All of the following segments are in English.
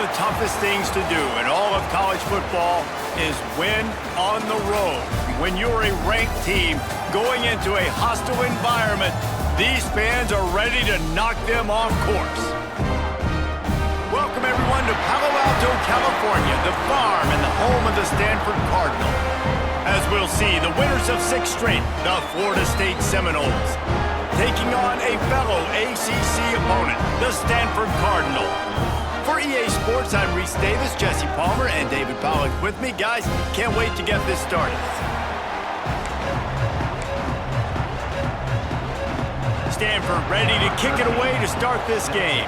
the toughest things to do in all of college football is win on the road. When you're a ranked team going into a hostile environment, these fans are ready to knock them off course. Welcome, everyone, to Palo Alto, California, the farm and the home of the Stanford Cardinal. As we'll see, the winners of 6 straight, the Florida State Seminoles, taking on a fellow ACC opponent, the Stanford Cardinal. For EA Sports, I'm Reese Davis, Jesse Palmer, and David Pollack with me. Guys, can't wait to get this started. Stanford ready to kick it away to start this game.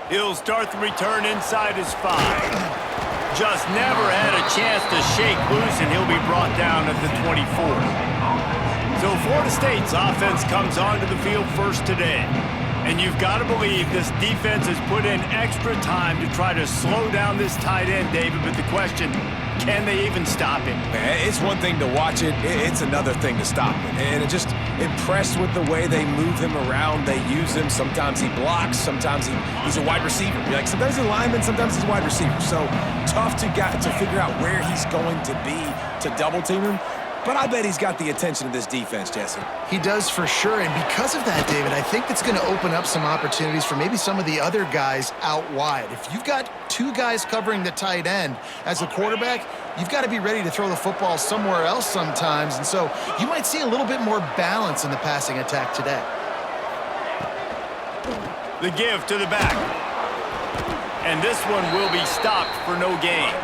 He'll start the return inside his 5. Just never had a chance to shake loose, and he'll be brought down at the 24. So Florida State's offense comes onto the field first today. And you've got to believe this defense has put in extra time to try to slow down this tight end, David. But the question, can they even stop him? It's one thing to watch it. It's another thing to stop it. And it just impressed with the way they move him around. They use him. Sometimes he blocks. Sometimes he's a wide receiver. Like sometimes he's a lineman. Sometimes he's a wide receiver. So tough to figure out where he's going to be to double team him. But I bet he's got the attention of this defense, Jesse. He does for sure, and because of that, David, I think it's going to open up some opportunities for maybe some of the other guys out wide. If you've got 2 guys covering the tight end as a quarterback, you've got to be ready to throw the football somewhere else sometimes, and so you might see a little bit more balance in the passing attack today. The give to the back. And this one will be stopped for no gain.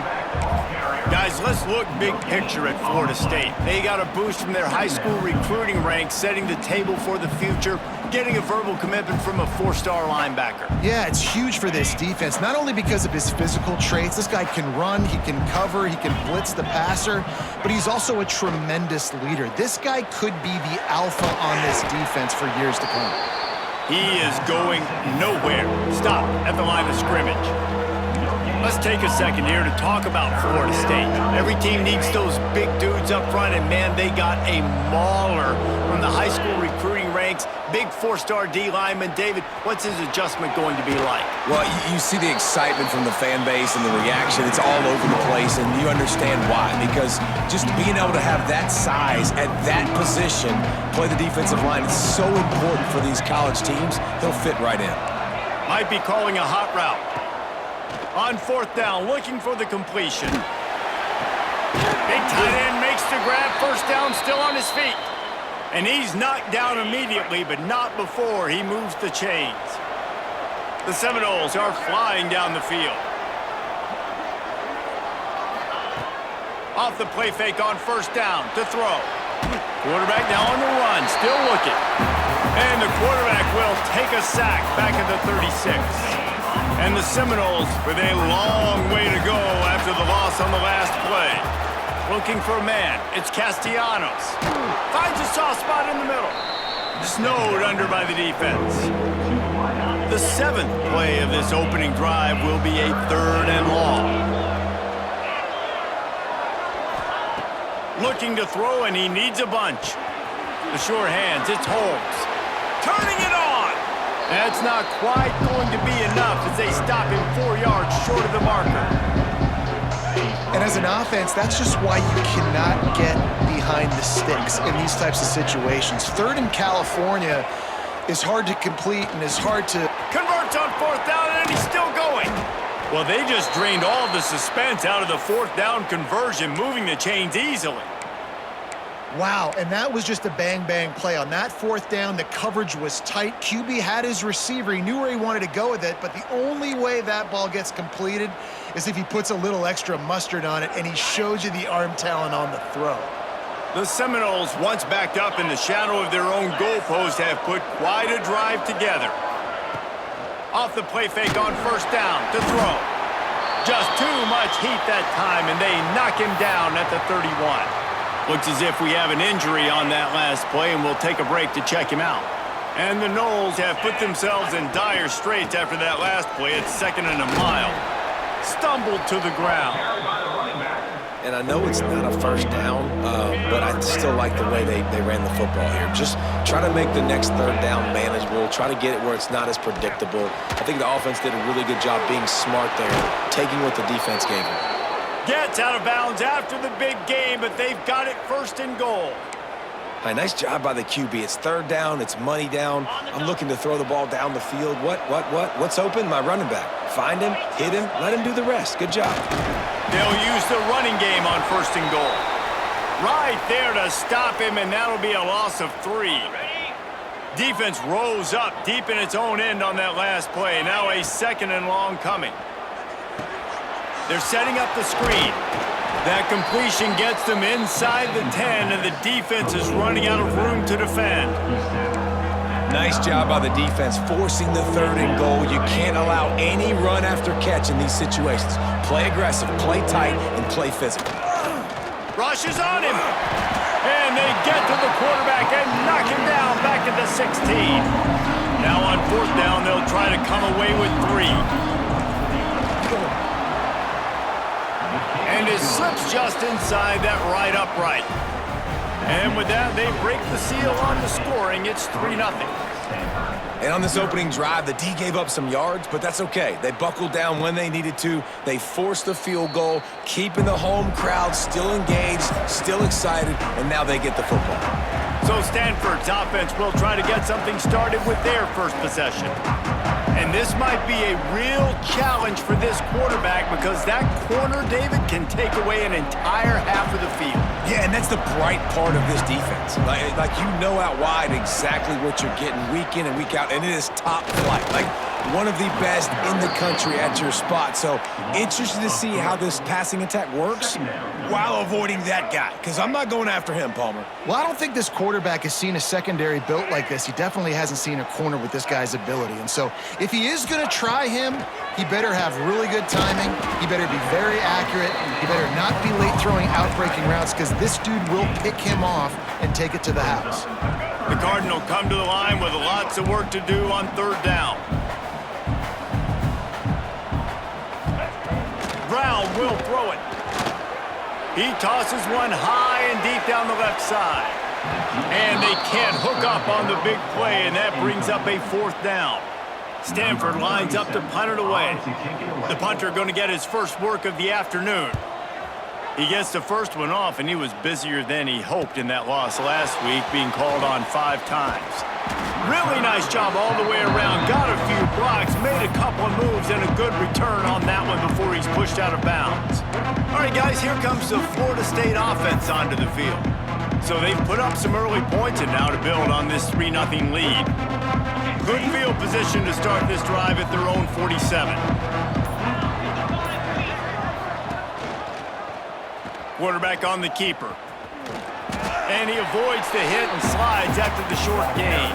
Guys, let's look big picture at Florida State. They got a boost from their high school recruiting ranks, setting the table for the future, getting a verbal commitment from a 4-star linebacker. Yeah, it's huge for this defense, not only because of his physical traits. This guy can run, he can cover, he can blitz the passer, but he's also a tremendous leader. This guy could be the alpha on this defense for years to come. He is going nowhere. Stop at the line of scrimmage. Let's take a second here to talk about Florida State. Every team needs those big dudes up front, and man, they got a mauler from the high school recruiting ranks. Big 4-star D lineman. David, what's his adjustment going to be like? Well, you see the excitement from the fan base and the reaction. It's all over the place, and you understand why. Because just being able to have that size at that position, play the defensive line, is so important for these college teams. He'll fit right in. Might be calling a hot route. On 4th down, looking for the completion. Big tight end makes the grab. 1st down, still on his feet. And he's knocked down immediately, but not before he moves the chains. The Seminoles are flying down the field. Off the play fake on 1st down to throw. Quarterback now on the run, still looking. And the quarterback will take a sack back at the 36. And the Seminoles with a long way to go after the loss on the last play. Looking for a man. It's Castellanos. Finds a soft spot in the middle. Snowed under by the defense. The 7th play of this opening drive will be a 3rd and long. Looking to throw, and he needs a bunch. The sure hands, it's Holmes. Turning it on. That's not quite going to be enough as they stop him 4 yards short of the marker. And as an offense, that's just why you cannot get behind the sticks in these types of situations. 3rd in California is hard to complete and is hard to... Converts on 4th down, and he's still going. Well, they just drained all the suspense out of the 4th down conversion, moving the chains easily. Wow, and that was just a bang-bang play. On that 4th down, the coverage was tight. QB had his receiver. He knew where he wanted to go with it, but the only way that ball gets completed is if he puts a little extra mustard on it, and he shows you the arm talent on the throw. The Seminoles, once backed up in the shadow of their own goalpost, have put quite a drive together. Off the play fake on 1st down to throw. Just too much heat that time, and they knock him down at the 31. Looks as if we have an injury on that last play, and we'll take a break to check him out. And the Noles have put themselves in dire straits after that last play. It's 2nd and a mile. Stumbled to the ground. and I know it's not a first down, but I still like the way they ran the football here. Just try to make the next third down manageable, try to get it where it's not as predictable. I think the offense did a really good job being smart there, taking what the defense gave them. Gets out of bounds after the big game, but they've got it first and goal. All right, nice job by the QB. It's third down. It's money down. I'm looking to throw the ball down the field. What's open? My running back. Find him, hit him, let him do the rest. Good job. They'll use the running game on first and goal. Right there to stop him, and that'll be a loss of 3. Defense rose up deep in its own end on that last play. Now a second and long coming. They're setting up the screen. That completion gets them inside the 10, and the defense is running out of room to defend. Nice job by the defense forcing the third and goal. You can't allow any run after catch in these situations. Play aggressive, play tight, and play physical. Rushes on him. And they get to the quarterback and knock him down back at the 16. Now on fourth down, they'll try to come away with 3. And it slips just inside that right upright. And with that, they break the seal on the scoring. It's 3-0. And on this opening drive, the D gave up some yards, but that's okay. They buckled down when they needed to. They forced the field goal, keeping the home crowd still engaged, still excited, and now they get the football. So Stanford's offense will try to get something started with their first possession. And this might be a real challenge for this quarterback because that corner, David, can take away an entire half of the field. Yeah, and that's the bright part of this defense. Like you know out wide exactly what you're getting week in and week out, and it is top flight. Like one of the best in the country at your spot. So interested to see how this passing attack works while avoiding that guy, because I'm not going after him, Palmer. Well, I don't think this quarterback has seen a secondary built like this. He definitely hasn't seen a corner with this guy's ability. And so if he is going to try him, he better have really good timing. He better be very accurate. He better not be late throwing out-breaking routes because this dude will pick him off and take it to the house. The Cardinal come to the line with lots of work to do on third down. Brown will throw it. He tosses one high and deep down the left side. And they can't hook up on the big play, and that brings up a fourth down. Stanford lines up to punt it away. The punter going to get his first work of the afternoon. He gets the first one off, and he was busier than he hoped in that loss last week, being called on 5 times. Really nice job all the way around. Got a few blocks, made a couple of moves, and a good return on that one before he's pushed out of bounds. All right, guys, here comes the Florida State offense onto the field. So they've put up some early points and now to build on this 3-0 lead. Good field position to start this drive at their own 47. Quarterback on the keeper. And he avoids the hit and slides after the short gain.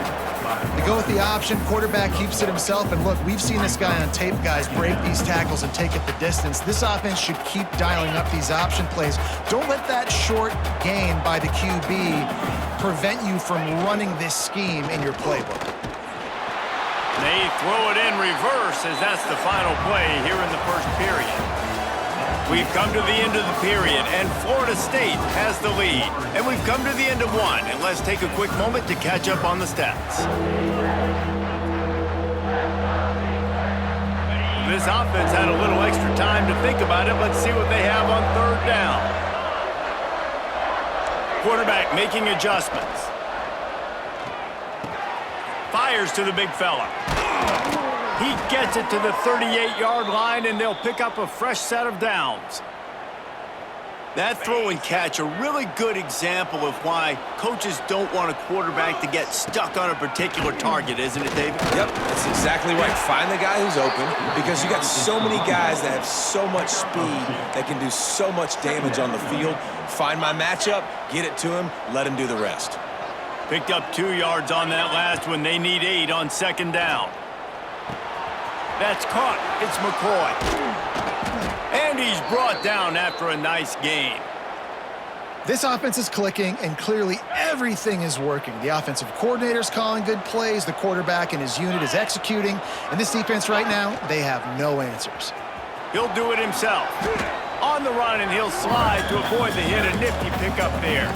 They go with the option. Quarterback keeps it himself. And look, we've seen this guy on tape, guys, break these tackles and take it the distance. This offense should keep dialing up these option plays. Don't let that short gain by the QB prevent you from running this scheme in your playbook. They throw it in reverse as that's the final play here in the first period. We've come to the end of the period, and Florida State has the lead. And we've come to the end of one, and let's take a quick moment to catch up on the stats. This offense had a little extra time to think about it. Let's see what they have on third down. Quarterback making adjustments. Fires to the big fella. He gets it to the 38-yard line, and they'll pick up a fresh set of downs. That throw and catch, a really good example of why coaches don't want a quarterback to get stuck on a particular target, isn't it, David? Yep, that's exactly right. Find the guy who's open because you got so many guys that have so much speed that can do so much damage on the field. Find my matchup, get it to him, let him do the rest. Picked up 2 yards on that last one. They need 8 on second down. That's caught. It's McCoy. And he's brought down after a nice gain. This offense is clicking, and clearly everything is working. The offensive coordinator's calling good plays. The quarterback and his unit is executing. And this defense right now, they have no answers. He'll do it himself. On the run, and he'll slide to avoid the hit. A nifty pickup there.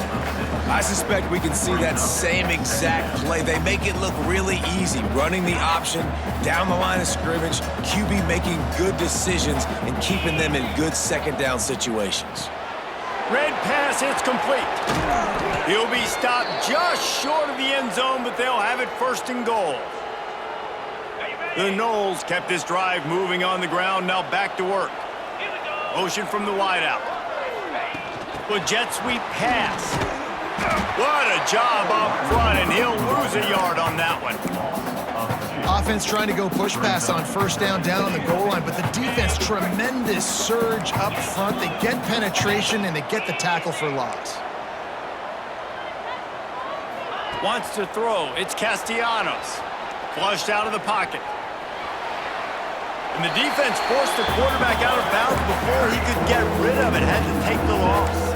I suspect we can see that same exact play. They make it look really easy, running the option down the line of scrimmage, QB making good decisions and keeping them in good second down situations. Red pass, it's complete. He'll be stopped just short of the end zone, but they'll have it first and goal. The Noles kept this drive moving on the ground, now back to work. Motion from the wideout. Well, jet sweep pass. What a job up front, and he'll lose a yard on that one. Offense trying to go push pass on first down on the goal line, but the defense, tremendous surge up front. They get penetration, and they get the tackle for loss. Wants to throw. It's Castellanos. Flushed out of the pocket. And the defense forced the quarterback out of bounds before he could get rid of it. Had to take the loss.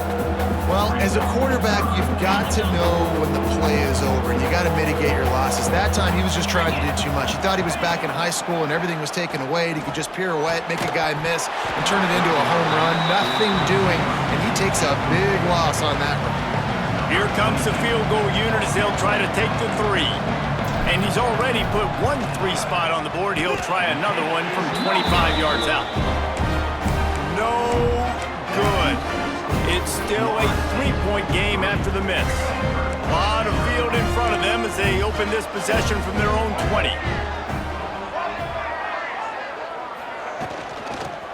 Well, as a quarterback, you've got to know when the play is over, and you got to mitigate your losses. That time, he was just trying to do too much. He thought he was back in high school and everything was taken away, and he could just pirouette, make a guy miss, and turn it into a home run. Nothing doing, and he takes a big loss on that one. Here comes the field goal unit as they'll try to take the 3. And he's already put 1 3 spot on the board. He'll try another one from 25 yards out. No good. It's still a 3-point game after the miss. A lot of field in front of them as they open this possession from their own 20.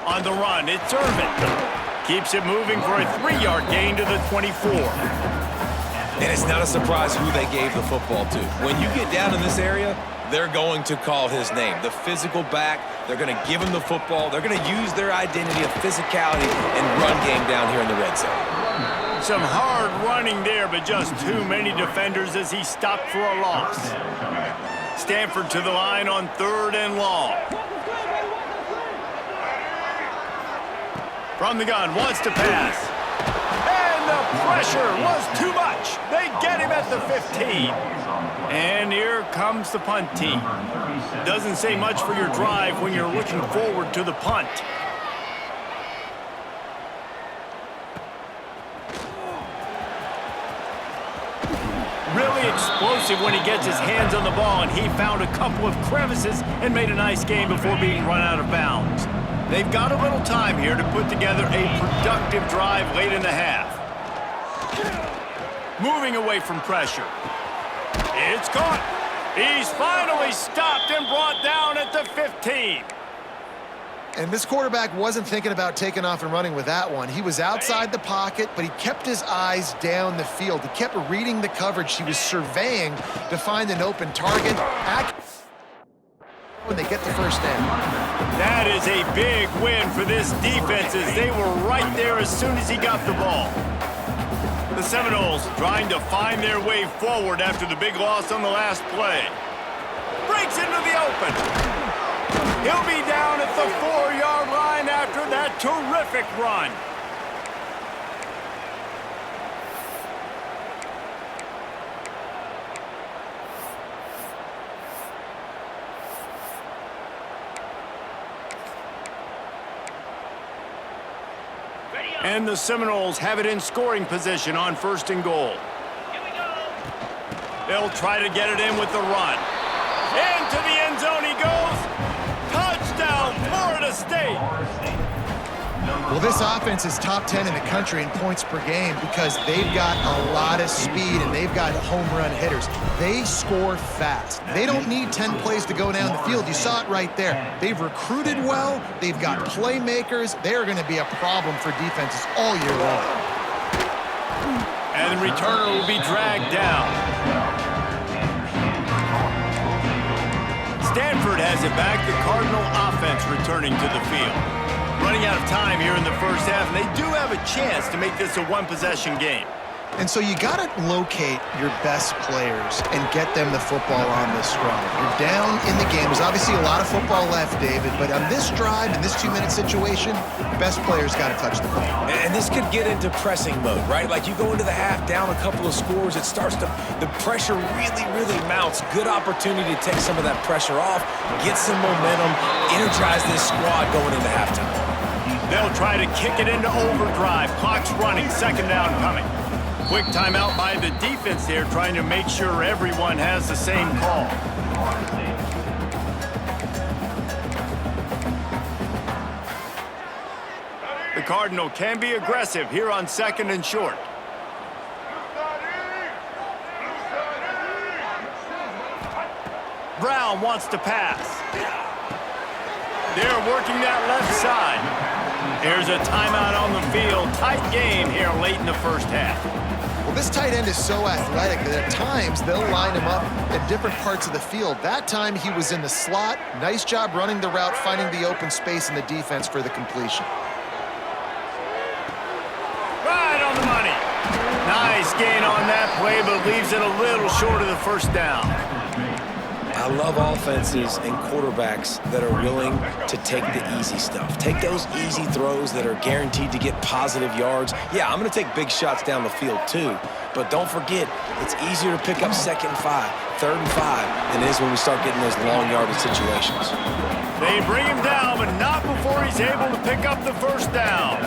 On the run, it's Irvin. Keeps it moving for a 3-yard gain to the 24. And it's not a surprise who they gave the football to. When you get down in this area, they're going to call his name. The physical back, they're going to give him the football. They're going to use their identity of physicality and run game down here in the red zone. Some hard running there, but just too many defenders as he stopped for a loss. Stanford to the line on 3rd and long. From the gun, wants to pass. And the pressure was too much. They get him at the 15. And here comes the punt team. Doesn't say much for your drive when you're looking forward to the punt. Really explosive when he gets his hands on the ball, and he found a couple of crevices and made a nice game before being run out of bounds. They've got a little time here to put together a productive drive late in the half. Moving away from pressure. It's caught. He's finally stopped and brought down at the 15. And this quarterback wasn't thinking about taking off and running with that one. He was outside the pocket, but he kept his eyes down the field. He kept reading the coverage. He was surveying to find an open target. When they get the first down. That is a big win for this defense as they were right there as soon as he got the ball. The Seminoles trying to find their way forward after the big loss on the last play. Breaks into the open. He'll be down at the 4-yard line after that terrific run. And the Seminoles have it in scoring position on 1st and goal. They'll try to get it in with the run. Into the end zone he goes. Touchdown, Florida State. Well, this offense is top 10 in the country in points per game because they've got a lot of speed and they've got home run hitters. They score fast. They don't need 10 plays to go down the field. You saw it right there. They've recruited well. They've got playmakers. They are going to be a problem for defenses all year long. And the returner will be dragged down. Stanford has it back. The Cardinal offense returning to the field. Running out of time here in the first half, and they do have a chance to make this a one-possession game. And so you got to locate your best players and get them the football on this drive. You're down in the game. There's obviously a lot of football left, David, but on this drive, in this 2-minute situation, best players got to touch the ball. And this could get into pressing mode, right? Like you go into the half down a couple of scores, it starts to, the pressure really mounts. Good opportunity to take some of that pressure off, get some momentum, energize this squad going into halftime. They'll try to kick it into overdrive. Clock's running, second down coming. Quick timeout by the defense there, trying to make sure everyone has the same call. The Cardinal can be aggressive here on second and short. Brown wants to pass. They're working that left side. Here's a timeout on the field. Tight game here late in the first half. Well, this tight end is so athletic that at times they'll line him up in different parts of the field. That time he was in the slot. Nice job running the route, finding the open space in the defense for the completion. Right on the money. Nice gain on that play, but leaves it a little short of the first down. I love offenses and quarterbacks that are willing to take the easy stuff. Take those easy throws that are guaranteed to get positive yards. Yeah, I'm going to take big shots down the field too, but don't forget, it's easier to pick up second and 5, third and 5 than it is when we start getting those long yardage situations. They bring him down, but not before he's able to pick up the first down.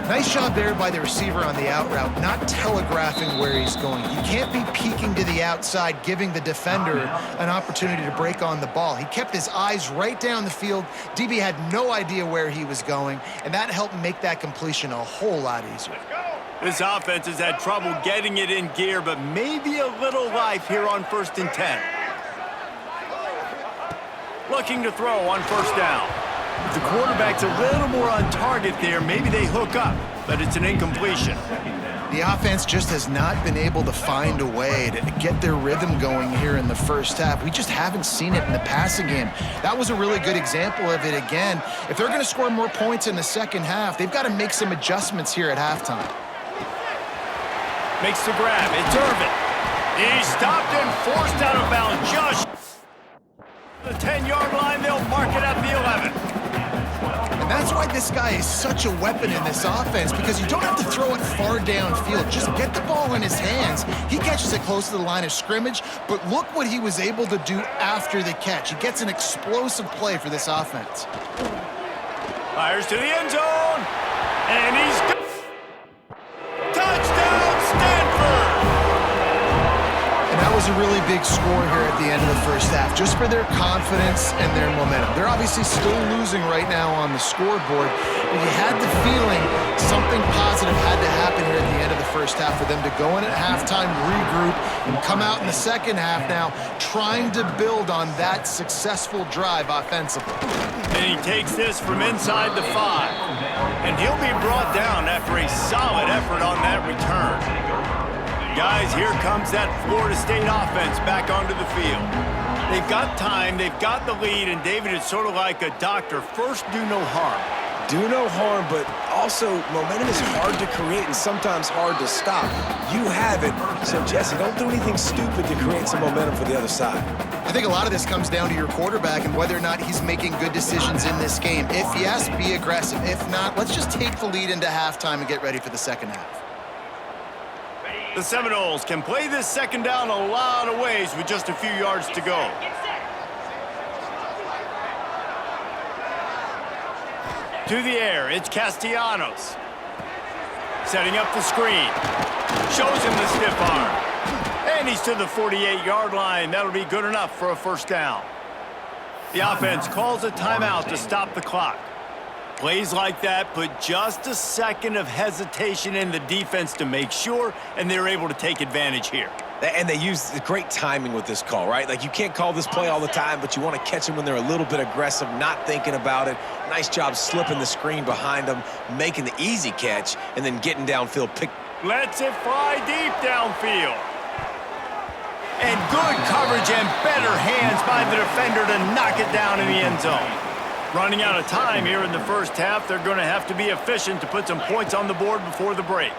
Nice job there by the receiver on the out route, not telegraphing where he's going. You can't be peeking to the outside, giving the defender an opportunity to break on the ball. He kept his eyes right down the field. DB had no idea where he was going, and that helped make that completion a whole lot easier. This offense has had trouble getting it in gear, but maybe a little life here on 1st and 10. Looking to throw on first down. If the quarterback's a little more on target there, maybe they hook up, but it's an incompletion. The offense just has not been able to find a way to get their rhythm going here in the first half. We just haven't seen it in the passing game. That was a really good example of it again. If they're going to score more points in the second half, they've got to make some adjustments here at halftime. Makes the grab. It's Irvin. He's stopped and forced out of bounds. Just the 10-yard line, they'll mark it at the 11. And that's why this guy is such a weapon in this offense, because you don't have to throw it far downfield. Just get the ball in his hands. He catches it close to the line of scrimmage, but look what he was able to do after the catch. He gets an explosive play for this offense. Fires to the end zone, and he's got touchdown, Stanford! And that was a really big score here at the end of the first half, just for their confidence and their momentum. They're obviously still losing right now on the scoreboard, but you had the feeling something positive had to happen here at the end of the first half for them to go in at halftime, regroup, and come out in the second half now trying to build on that successful drive offensively. And he takes this from inside the 5. And he'll be brought down after a solid effort on that return. Guys, here comes that Florida State offense back onto the field. They've got time, they've got the lead, and David, is sort of like a doctor. First, do no harm. Do no harm, but also momentum is hard to create and sometimes hard to stop. You have it, so Jesse, don't do anything stupid to create some momentum for the other side. I think a lot of this comes down to your quarterback and whether or not he's making good decisions in this game. If yes, be aggressive. If not, let's just take the lead into halftime and get ready for the second half. The Seminoles can play this second down a lot of ways with just a few yards to go. To the air, it's Castellanos. Setting up the screen. Shows him the stiff arm. And he's to the 48-yard line. That'll be good enough for a first down. The offense calls a timeout to stop the clock. Plays like that put just a second of hesitation in the defense to make sure, and they're able to take advantage here. And they use great timing with this call, right? Like, you can't call this play all the time, but you want to catch them when they're a little bit aggressive, not thinking about it. Nice job slipping the screen behind them, making the easy catch, and then getting downfield. Lets it fly deep downfield. And good coverage and better hands by the defender to knock it down in the end zone. Running out of time here in the first half, they're going to have to be efficient to put some points on the board before the break.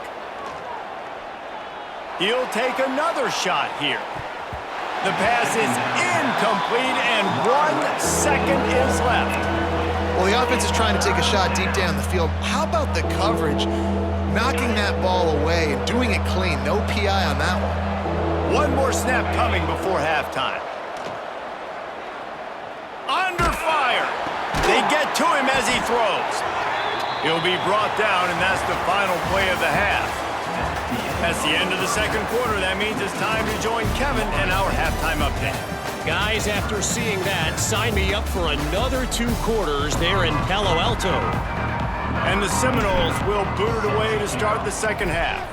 He'll take another shot here. The pass is incomplete, and 1 second is left. Well, the offense is trying to take a shot deep down the field. How about the coverage? Knocking that ball away and doing it clean. No PI on that one. One more snap coming before halftime. Under fire. They get to him as he throws. He'll be brought down, and that's the final play of the half. That's the end of the second quarter. That means it's time to join Kevin and our halftime update. Guys, after seeing that, sign me up for another 2 quarters there in Palo Alto. And the Seminoles will boot it away to start the second half.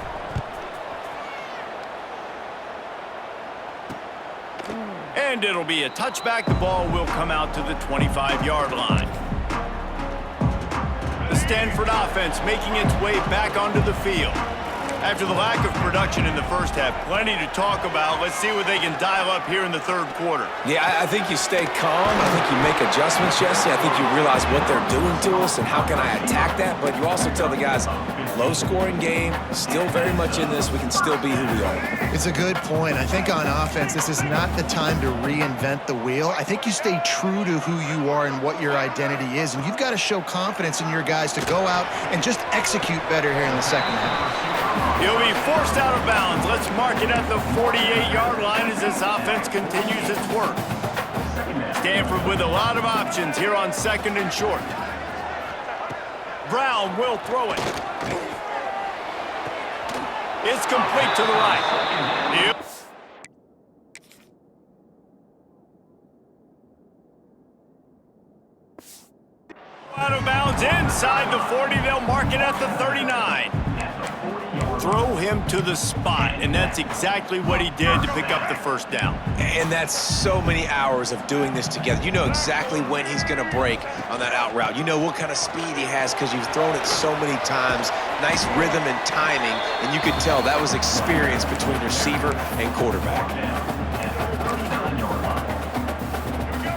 And it'll be a touchback. The ball will come out to the 25-yard line. The Stanford offense making its way back onto the field. After the lack of production in the first half, plenty to talk about. Let's see what they can dial up here in the third quarter. Yeah, I think you stay calm. I think you make adjustments, Jesse. I think you realize what they're doing to us and how can I attack that. But you also tell the guys, low-scoring game, still very much in this. We can still be who we are. It's a good point. I think on offense, this is not the time to reinvent the wheel. I think you stay true to who you are and what your identity is. And you've got to show confidence in your guys to go out and just execute better here in the second half. He'll be forced out of bounds. Let's mark it at the 48-yard line as this offense continues its work. Stanford with a lot of options here on second and short. Brown will throw it. It's complete to the right. Yep. Out of bounds inside the 40. They'll mark it at the 39. Throw him to the spot, and that's exactly what he did to pick up the first down. And that's so many hours of doing this together. You know exactly when he's going to break on that out route. You know what kind of speed he has because you've thrown it so many times. Nice rhythm and timing, and you could tell that was experience between receiver and quarterback.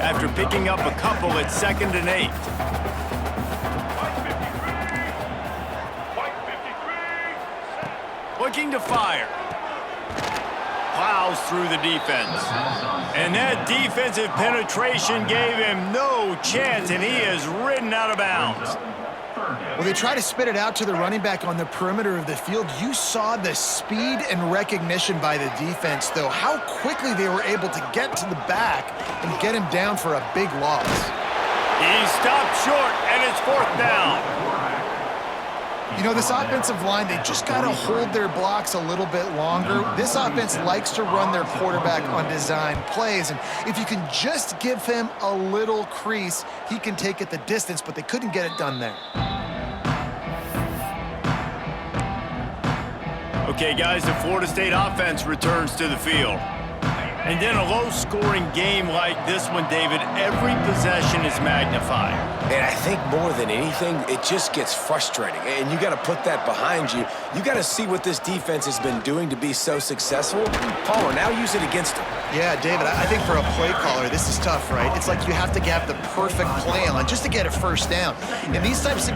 After picking up a couple, it's 2nd and 8. Looking to fire. Plows through the defense. And that defensive penetration gave him no chance, and he is ridden out of bounds. Well, they try to spit it out to the running back on the perimeter of the field. You saw the speed and recognition by the defense, though, how quickly they were able to get to the back and get him down for a big loss. He stopped short, and it's 4th down. You know, this offensive line, they just got to hold their blocks a little bit longer. This offense likes to run their quarterback on design plays, and if you can just give him a little crease, he can take it the distance, but they couldn't get it done there. Okay, guys, the Florida State offense returns to the field. And in a low-scoring game like this one, David, every possession is magnified. And I think more than anything, it just gets frustrating. And you got to put that behind you. You got to see what this defense has been doing to be so successful. Palmer, now use it against them. Yeah, David, I think for a play caller, this is tough, right? It's like you have to have the perfect play on just to get a first down. In these types of